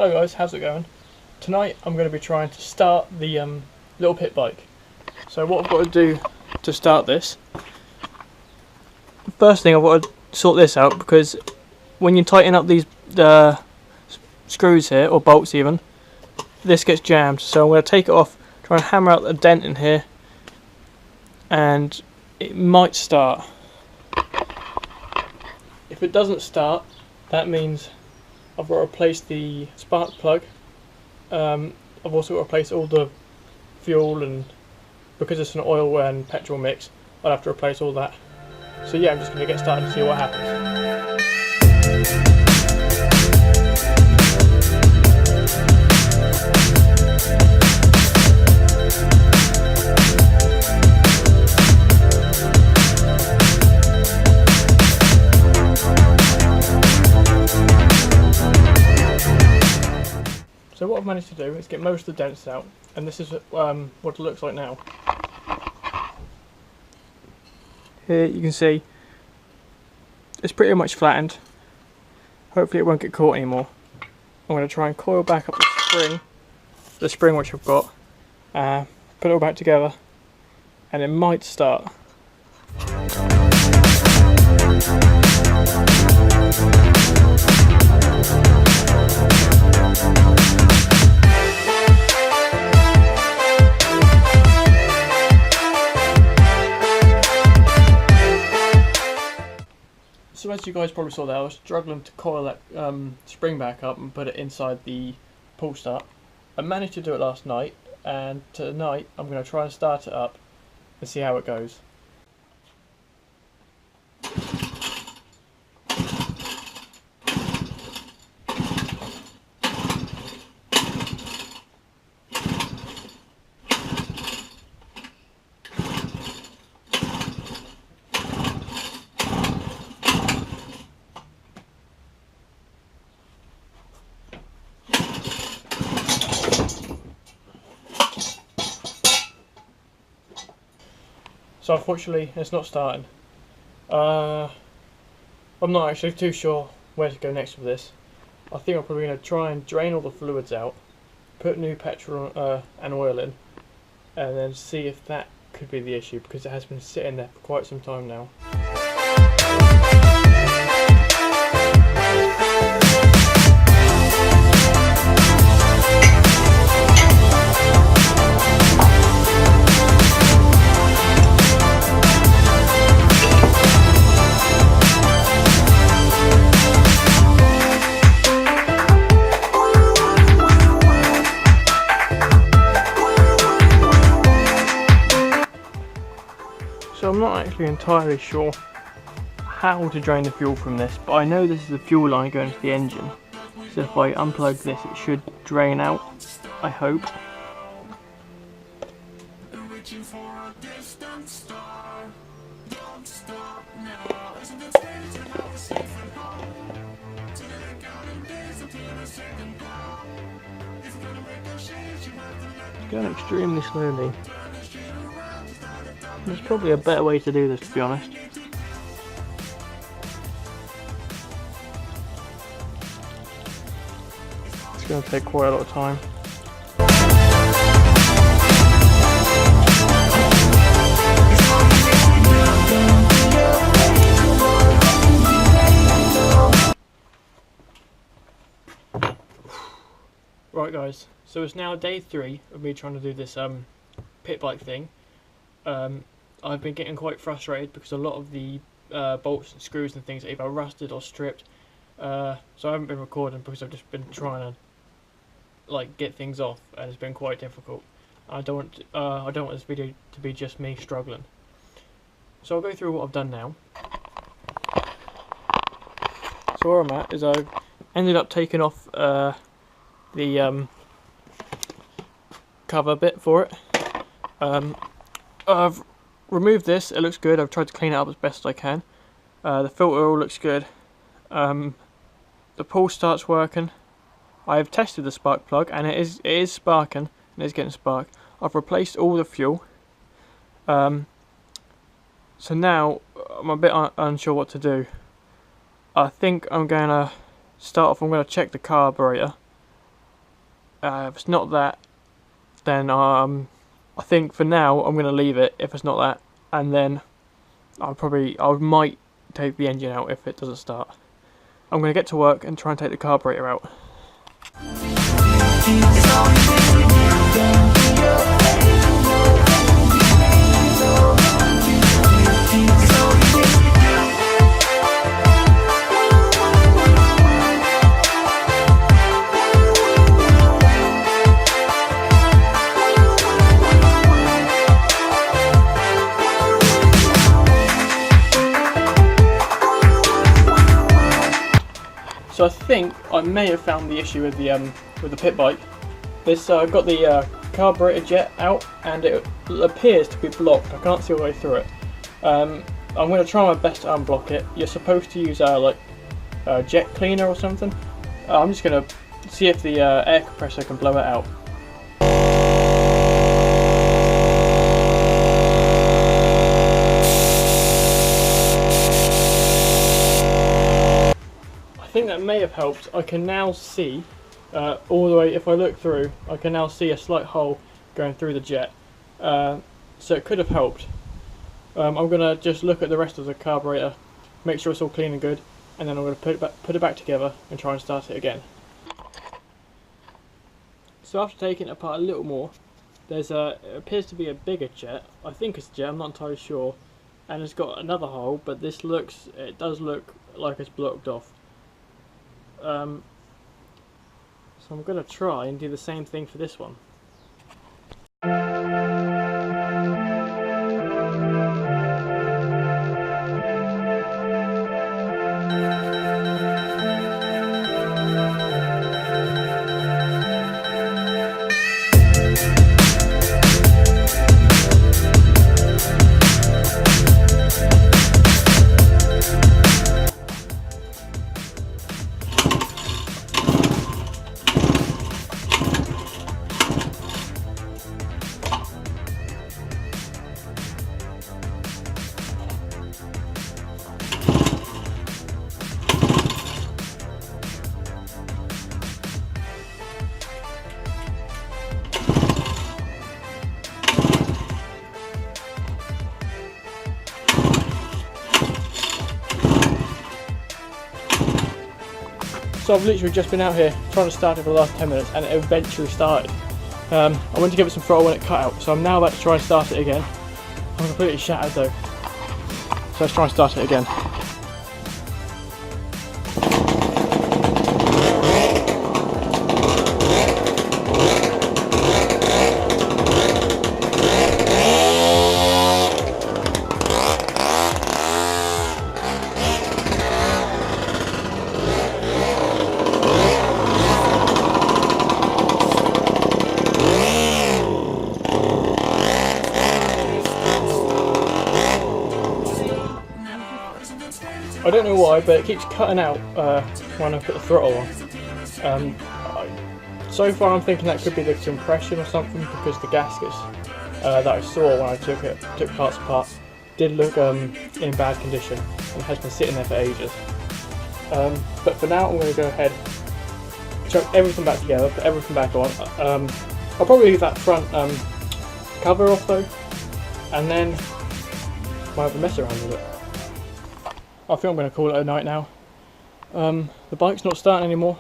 Hello guys, how's it going? Tonight I'm going to be trying to start the little pit bike. So what I've got to do to start this, first thing I've got to sort this out, because when you tighten up these screws here, or bolts even, this gets jammed. So I'm going to take it off, try and hammer out the dent in here, and it might start. If it doesn't start, that means I've got to replace the spark plug. I've also got to replace all the fuel, and because it's an oil and petrol mix, I'll have to replace all that. So yeah, I'm just going to get started and see what happens. So what I've managed to do is get most of the dents out, and this is what it looks like now. Here you can see it's pretty much flattened. Hopefully it won't get caught anymore. I'm going to try and coil back up the spring which I've got, put it all back together, and it might start. So as you guys probably saw there, I was struggling to coil that spring back up and put it inside the pull start. I managed to do it last night, and tonight I'm going to try and start it up and see how it goes. So unfortunately it's not starting. I'm not actually too sure where to go next with this. I think I'm probably going to try and drain all the fluids out, put new petrol and oil in, and then see if that could be the issue, because it has been sitting there for quite some time now. So I'm not actually entirely sure how to drain the fuel from this, but I know this is the fuel line going to the engine. So if I unplug this, it should drain out, I hope. It's going extremely slowly. There's probably a better way to do this, to be honest. It's going to take quite a lot of time. Right guys, so it's now day 3 of me trying to do this pit bike thing. I've been getting quite frustrated because a lot of the bolts and screws and things are either rusted or stripped. So I haven't been recording because I've just been trying to get things off, and it's been quite difficult. I don't want this video to be just me struggling. So I'll go through what I've done now. So where I'm at is I've ended up taking off the cover bit for it. I've removed this, it looks good. I've tried to clean it up as best as I can. The filter all looks good. The pull start's working. I've tested the spark plug, and it is sparking, and it's getting spark. I've replaced all the fuel. So now I'm a bit unsure what to do. I think I'm going to start off, I'm going to check the carburetor If it's not that, then I think for now I'm going to leave it if it's not that, and then I might take the engine out if it doesn't start. I'm going to get to work and try and take the carburetor out. So I think I may have found the issue with the pit bike. This got the carburetor jet out, and it appears to be blocked. I can't see all the way through it. I'm going to try my best to unblock it. You're supposed to use jet cleaner or something. I'm just going to see if the air compressor can blow it out. I think that may have helped. I can now see all the way, if I look through, I can now see a slight hole going through the jet. So it could have helped. I'm going to just look at the rest of the carburetor, make sure it's all clean and good, and then I'm going to put it back together and try and start it again. So after taking it apart a little more, it appears to be a bigger jet. I think it's a jet, I'm not entirely sure. And it's got another hole, but it does look like it's blocked off. So I'm going to try and do the same thing for this one. So I've literally just been out here trying to start it for the last 10 minutes, and it eventually started. I went to give it some throttle when it cut out, so I'm now about to try and start it again. I'm completely shattered though. So let's try and start it again. I don't know why, but it keeps cutting out when I put the throttle on. So far I'm thinking that could be the compression or something, because the gaskets that I saw when I took parts apart did look in bad condition and has been sitting there for ages. But for now I'm going to go ahead, chuck everything back together, put everything back on. I'll probably leave that front cover off though, and then might have a mess around with it. I think I'm going to call it a night now. The bike's not starting anymore.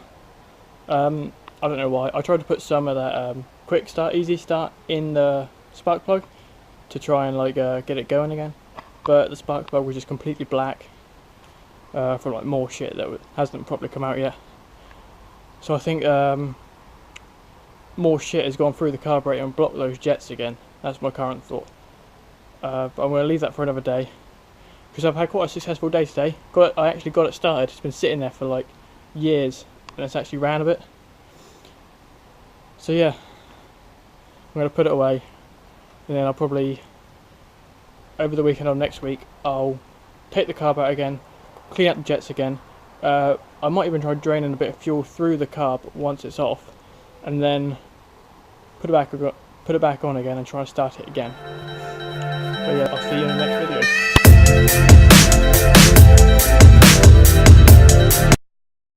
I don't know why. I tried to put some of that quick start, easy start in the spark plug to try and get it going again, but the spark plug was just completely black from more shit that hasn't properly come out yet. So I think more shit has gone through the carburetor and blocked those jets again. That's my current thought. But I'm going to leave that for another day, because I've had quite a successful day today. I actually got it started. It's been sitting there for years, and it's actually ran a bit. So yeah, I'm going to put it away, and then I'll probably, over the weekend or next week, I'll take the carb out again, clean up the jets again. I might even try draining a bit of fuel through the carb once it's off, and then put it back on again and try and start it again. So yeah, I'll see you in the next video.